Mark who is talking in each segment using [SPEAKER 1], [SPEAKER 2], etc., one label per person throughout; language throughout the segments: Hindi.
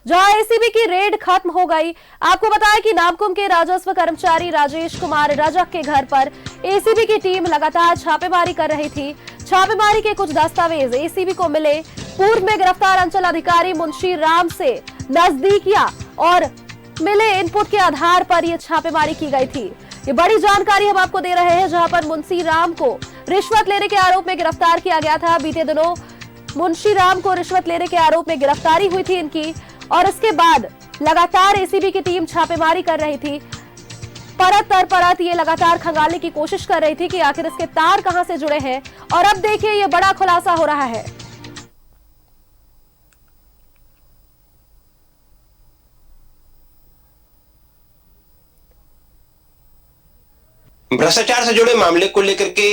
[SPEAKER 1] जहां एसीबी की रेड खत्म हो गई। आपको बताया कि नामकुम के राजस्व कर्मचारी राजेश कुमार रजक के घर पर एसीबी की टीम लगातार छापेमारी कर रही थी। छापेमारी के कुछ दस्तावेज एसीबी को मिले। पूर्व में गिरफ्तार अंचल अधिकारी मुंशी राम से नजदीकियां और मिले इनपुट के आधार पर यह छापेमारी की गई थी। ये बड़ी जानकारी हम आपको दे रहे हैं, जहां पर मुंशी राम को रिश्वत लेने के आरोप में गिरफ्तार किया गया था। बीते दिनों मुंशी राम को रिश्वत लेने के आरोप में गिरफ्तारी हुई थी इनकी, और इसके बाद लगातार एसीबी की टीम छापेमारी कर रही थी। परत दर परत ये लगातार खंगालने की कोशिश कर रही थी कि आखिर इसके तार कहां से जुड़े हैं, और अब देखिए ये बड़ा खुलासा हो रहा है।
[SPEAKER 2] भ्रष्टाचार से जुड़े मामले को लेकर के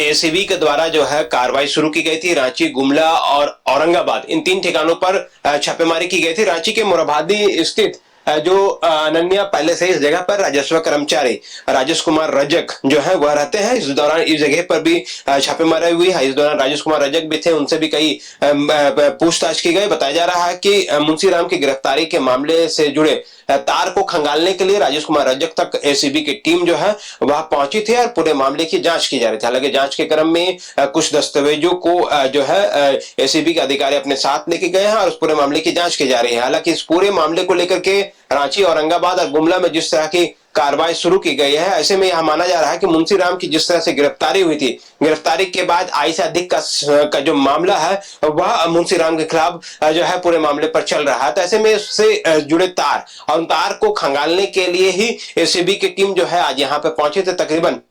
[SPEAKER 2] एसीबी के द्वारा जो है कार्रवाई शुरू की गई थी। रांची, गुमला और औरंगाबाद, इन 3 ठिकानों पर छापेमारी की गई थी। रांची के मोरहाबादी स्थित जो अनन्या पहले से इस जगह पर राजस्व कर्मचारी राजेश कुमार रजक जो है वह रहते हैं। इस दौरान इस जगह पर भी छापेमारी हुई है। इस दौरान राजेश कुमार रजक भी थे, उनसे भी कई पूछताछ की गई। बताया जा रहा है कि मुंशी राम की गिरफ्तारी के मामले से जुड़े तार को खंगालने के लिए राजेश कुमार रजक तक एसीबी की टीम जो है वह पहुंची थी और पूरे मामले की जांच की जा रही थी। हालांकि जांच के क्रम में कुछ दस्तावेजों को जो है एसीबी के अधिकारी अपने साथ लेके गए हैं और उस पूरे मामले की जांच की जा रही है। हालांकि इस पूरे मामले को लेकर के रांची, औरंगाबाद और गुमला में जिस तरह की कार्रवाई शुरू की गई है, ऐसे में यह माना जा रहा है कि मुंशी राम की जिस तरह से गिरफ्तारी हुई थी, गिरफ्तारी के बाद आई से अधिक का जो मामला है वह मुंशी राम के खिलाफ जो है पूरे मामले पर चल रहा है। तो ऐसे में इससे जुड़े तार और उन तार को खंगालने के लिए ही एसीबी की टीम जो है आज यहाँ पे पहुंची थी। तकरीबन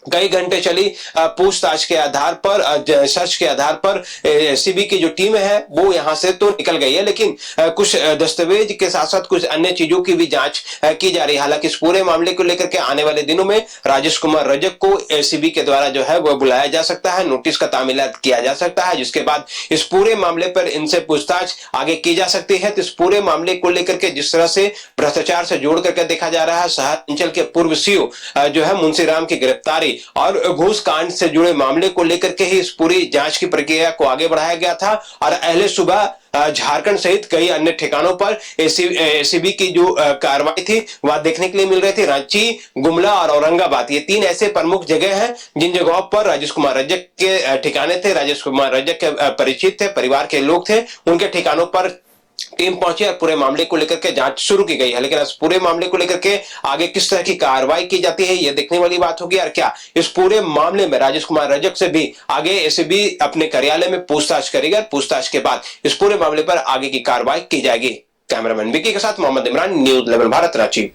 [SPEAKER 2] कई घंटे चली पूछताछ के आधार पर, सर्च के आधार पर एसीबी की जो टीम है वो यहां से तो निकल गई है, लेकिन कुछ दस्तावेज के साथ साथ कुछ अन्य चीजों की भी जांच की जा रही है। हालांकि इस पूरे मामले को लेकर के आने वाले दिनों में राजेश कुमार रजक को एसीबी के द्वारा जो है वो बुलाया जा सकता है, नोटिस का तामीलात किया जा सकता है, जिसके बाद इस पूरे मामले पर इनसे पूछताछ आगे की जा सकती है। तो इस पूरे मामले को लेकर के जिस तरह से भ्रष्टाचार से जोड़ करके देखा जा रहा है, शहर अंचल के पूर्व सीओ जो है मुंशी राम की गिरफ्तारी और घूस कांड से जुड़े मामले को लेकर के ही इस पूरी जांच की प्रक्रिया को आगे बढ़ाया गया था। और अहले सुबह झारखंड सहित कई अन्य ठिकानों पर एसीबी की जो कार्रवाई थी वह देखने के लिए मिल रही थी। रांची, गुमला और औरंगाबाद, ये 3 ऐसे प्रमुख जगह हैं जिन जगहों पर राजेश कुमार रजक के ठिकाने थे, राजेश कुमार रजक के परिचित थे, परिवार के लोग थे, उनके ठिकानों पर टीम पहुंची और पूरे मामले को लेकर के जांच शुरू की गई है। लेकिन इस पूरे मामले को लेकर के आगे किस तरह की कार्रवाई की जाती है यह देखने वाली बात होगी। और क्या इस पूरे मामले में राजेश कुमार रजक से भी आगे एसीबी अपने कार्यालय में पूछताछ करेगा, पूछताछ के बाद इस पूरे मामले पर आगे की कार्रवाई की जाएगी। कैमरामैन विकी के साथ मोहम्मद इमरान, न्यूज़ 11 भारत, रांची।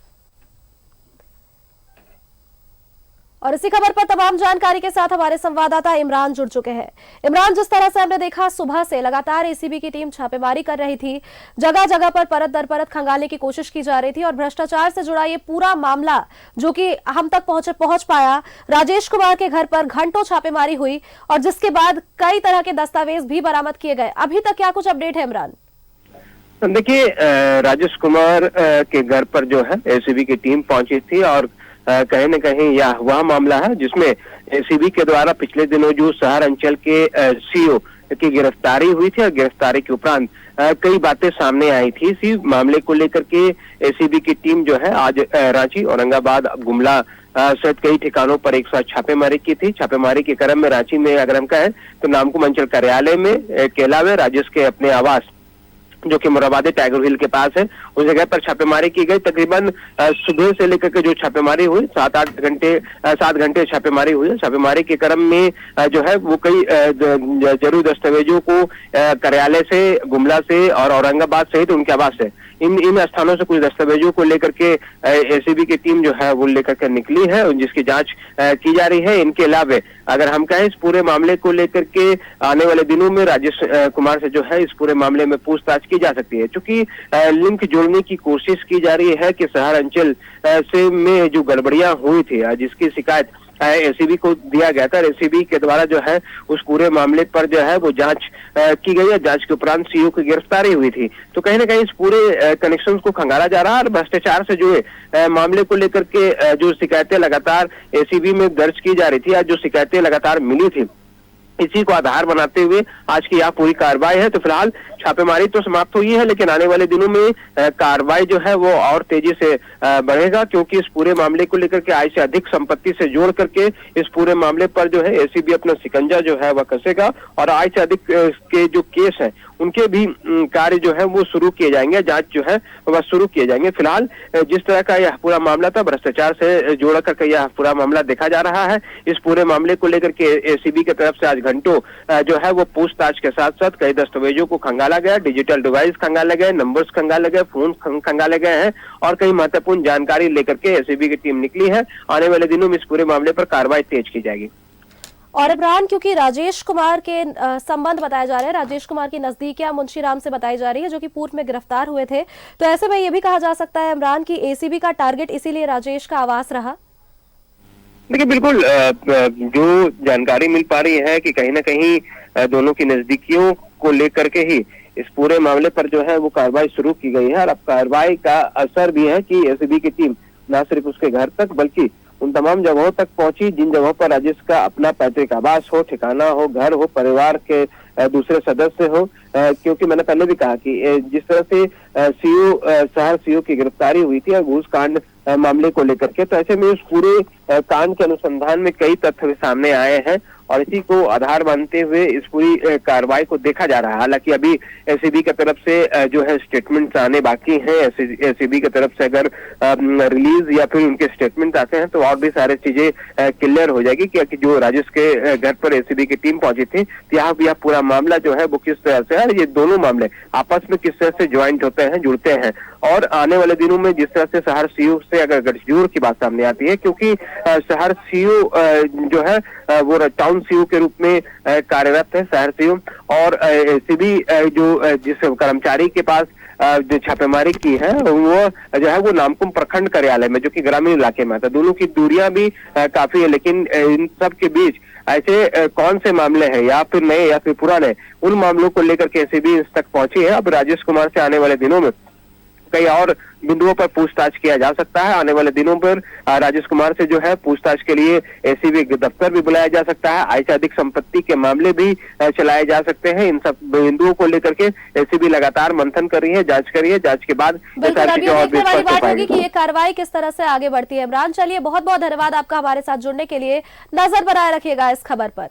[SPEAKER 1] और इसी खबर पर तमाम जानकारी के साथ हमारे संवाददाता इमरान जुड़ चुके हैं। इमरान, जिस तरह से हमने देखा सुबह से लगातार एसीबी की टीम छापेमारी कर रही थी, जगह जगह पर परत दर परत खंगालने की कोशिश की जा रही थी, और भ्रष्टाचार से जुड़ा ये पूरा मामला जो कि हम तक पहुंच पाया, राजेश कुमार के घर पर घंटों छापेमारी हुई और जिसके बाद कई तरह के दस्तावेज भी बरामद किए गए। अभी तक क्या कुछ अपडेट है इमरान?
[SPEAKER 3] देखिए, राजेश कुमार के घर पर जो है एसीबी की टीम पहुंची थी और कहीं न कहीं यह वह मामला है जिसमें एसीबी के द्वारा पिछले दिनों जो शहर अंचल के सीओ की गिरफ्तारी हुई थी और गिरफ्तारी के उपरांत कई बातें सामने आई थी। इसी मामले को लेकर के एसीबी की टीम जो है आज रांची, औरंगाबाद, गुमला सहित कई ठिकानों पर एक साथ छापेमारी की थी। छापेमारी के क्रम में रांची में अगर हम कहें तो नामकुम अंचल कार्यालय में के अलावा राजेश के अपने आवास जो कि मोरहाबादी टाइगर हिल के पास है, उस जगह पर छापेमारी की गई। तकरीबन सुबह से लेकर के जो छापेमारी हुई 7 घंटे छापेमारी हुई। छापेमारी के क्रम में जो है वो कई जरूरी दस्तावेजों को कार्यालय से, गुमला से और औरंगाबाद सहित उनके आवास से इन स्थानों से कुछ दस्तावेजों को लेकर के एसीबी की टीम जो है वो लेकर के निकली है, जिसकी जांच की जा रही है। इनके अलावा अगर हम कहें इस पूरे मामले को लेकर के आने वाले दिनों में राजेश कुमार से जो है इस पूरे मामले में पूछताछ की जा सकती है, क्योंकि लिंक जोड़ने की कोशिश की जा रही है कि शहर अंचल से में जो गड़बड़ियां हुई थी जिसकी शिकायत एसीबी को दिया गया था। एसीबी के द्वारा जो है उस पूरे मामले पर जो है वो जांच की गई है। जांच के उपरांत सीओ की गिरफ्तारी हुई थी। तो कहीं ना कहीं इस पूरे कनेक्शंस को खंगाला जा रहा है और भ्रष्टाचार से जुड़े मामले को लेकर के जो शिकायतें लगातार एसीबी में दर्ज की जा रही थी, आज जो शिकायतें लगातार मिली थी इसी को आधार बनाते हुए आज की यह पूरी कार्रवाई है। तो फिलहाल छापेमारी तो समाप्त हुई है, लेकिन आने वाले दिनों में कार्रवाई जो है वो और तेजी से बढ़ेगा, क्योंकि इस पूरे मामले को लेकर के आय से अधिक संपत्ति से जोड़ करके इस पूरे मामले पर जो है एसीबी अपना शिकंजा जो है वह कसेगा और आय से अधिक के जो केस है उनके भी कार्य जो है वो शुरू किए जाएंगे, जांच जो है वह शुरू किए जाएंगे। फिलहाल जिस तरह का यह पूरा मामला था, भ्रष्टाचार से जोड़ करके यह पूरा मामला देखा जा रहा है। इस पूरे मामले को लेकर के एसीबी की तरफ से आज घंटों जो है वो पूछताछ के साथ साथ कई दस्तावेजों को खंगाला गया, डिजिटल डिवाइस खंगाले गए, नंबर्स खंगाले गए, फोन खंगाले गए हैं और कई महत्वपूर्ण जानकारी लेकर के एसीबी की टीम निकली है। आने वाले दिनों में इस पूरे मामले पर कार्रवाई तेज की जाएगी।
[SPEAKER 1] और इमरान, क्योंकि राजेश कुमार के संबंध बताए जा रहे हैं, राजेश कुमार की नजदीकियां मुंशीराम से बताई जा रही है जो कि पूर्व में गिरफ्तार हुए थे, तो ऐसे में यह भी कहा जा सकता है इमरान की एसीबी का टारगेट इसीलिए राजेश का आवास रहा।
[SPEAKER 3] देखिए, बिल्कुल जो जानकारी मिल पा रही है कि कहीं ना कहीं दोनों की नजदीकियों को लेकर के ही इस पूरे मामले पर जो है वो कार्रवाई शुरू की गई है। और अब कार्रवाई का असर भी है कि एसीबी की टीम न सिर्फ उसके घर तक बल्कि उन तमाम जगहों तक पहुंची जिन जगहों पर राजेश का अपना पैतृक आवास हो, ठिकाना हो, घर हो, परिवार के दूसरे सदस्य हो, क्योंकि मैंने पहले भी कहा कि जिस तरह से शहर सीओ की गिरफ्तारी हुई थी घूस कांड मामले को लेकर के, तो ऐसे में उस पूरे कांड के अनुसंधान में कई तथ्य सामने आए हैं और इसी को आधार मानते हुए इस पूरी कार्रवाई को देखा जा रहा है। हालांकि अभी एसीबी की तरफ से जो है स्टेटमेंट्स आने बाकी हैं। एसीबी की तरफ से अगर रिलीज या फिर उनके स्टेटमेंट आते हैं तो और भी सारी चीजें क्लियर हो जाएगी कि जो राजेश के घर पर एसीबी की टीम पहुंची थी, यहाँ भी पूरा मामला जो है वो किस तरह से है, ये दोनों मामले आपस में किस तरह से ज्वाइंट होते हैं, जुड़ते हैं। और आने वाले दिनों में जिस तरह से शहर सीओ से अगर गठजोड़ की बात सामने आती है, क्योंकि शहर सीओ जो है वो टाउन सीओ के रूप में कार्यरत है शहर सीओ, और एसीबी जो जिस कर्मचारी के पास जो छापेमारी की है वो जो है वो नामकुम प्रखंड कार्यालय में, जो कि ग्रामीण इलाके में था। दोनों की दूरियां भी काफी है, लेकिन इन सब के बीच ऐसे कौन से मामले हैं या फिर नए या फिर पुराने, उन मामलों को लेकर के एसीबी इस तक पहुंची है। अब राजेश कुमार से आने वाले दिनों में कई और बिंदुओं पर पूछताछ किया जा सकता है। आने वाले दिनों पर राजेश कुमार से जो है पूछताछ के लिए एसीबी दफ्तर भी बुलाया जा सकता है। आय से अधिक संपत्ति के मामले भी चलाए जा सकते हैं। इन सब बिंदुओं को लेकर के एसीबी लगातार मंथन कर रही है, जांच कर रही है। जांच के बाद
[SPEAKER 1] कि ये कार्रवाई किस तरह से आगे बढ़ती है। इमरान, चलिए बहुत बहुत धन्यवाद आपका हमारे साथ जुड़ने के लिए। नजर बनाए रखिएगा इस खबर पर।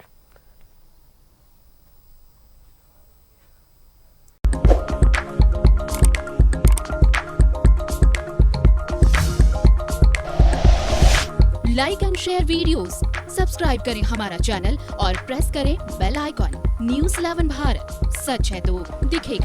[SPEAKER 4] Like and share videos, subscribe करें हमारा चैनल और प्रेस करें बेल आइकॉन। न्यूज़ 11 भारत, सच है तो दिखेगा।